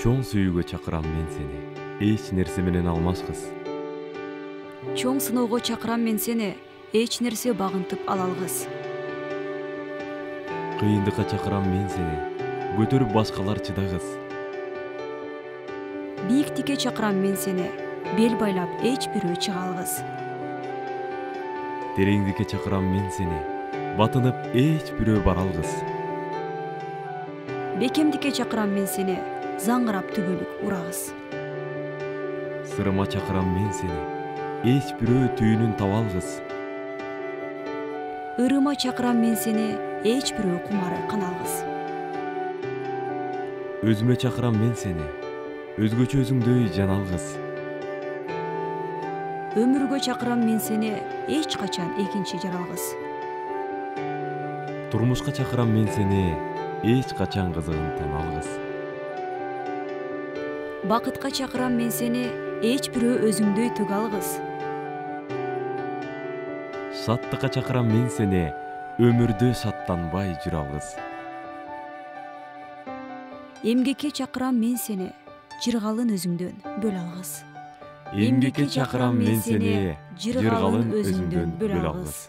Чоң сүйүүгө чакырам мен сени, эч нерсе менен алмашкыс. Чоң сыноого чакырам мен сени, эч нерсе багынтып ала алгыс. Кыйындыкка чакырам мен сени, көтөрүп башкалар чыдагыс. Бийиктикке чакырам мен сени, бел байлап эч бирөө чыга алгыс. Тереңдикке чакырам мен сени, батынып эч бирөө бара алгыс. Бекемдикке чакырам мен сени, заңгырап түгөлүк урагыз. Сырыма чакырам мен сени, эч бирөө түйүнүн таба алгыс. Ырыма чакырам мен сени, эч бирөө кумары кана алгыс. Өзүмө чакырам мен сени, өзгөчө өзүңдөй жана алгыс. Өмүргө чакырам мен сени, эч качан экинчи жаралгыс. Турмушка чакырам мен сени, эч качан кызыгын тана алгыс. Бакытка чакырам мен сени, эч бирөө өзүңдөй төгө алгыс. Шаттыкка чакырам мен сени, өмүрдө шаттанбай жүрө алгыс. Эмгекке чакырам мен сени, жыргалын өзүңдөн бөлө алгыс. Эмгекке чакырам мен сени, жыргалын өзүңдөн бөлө алгыс.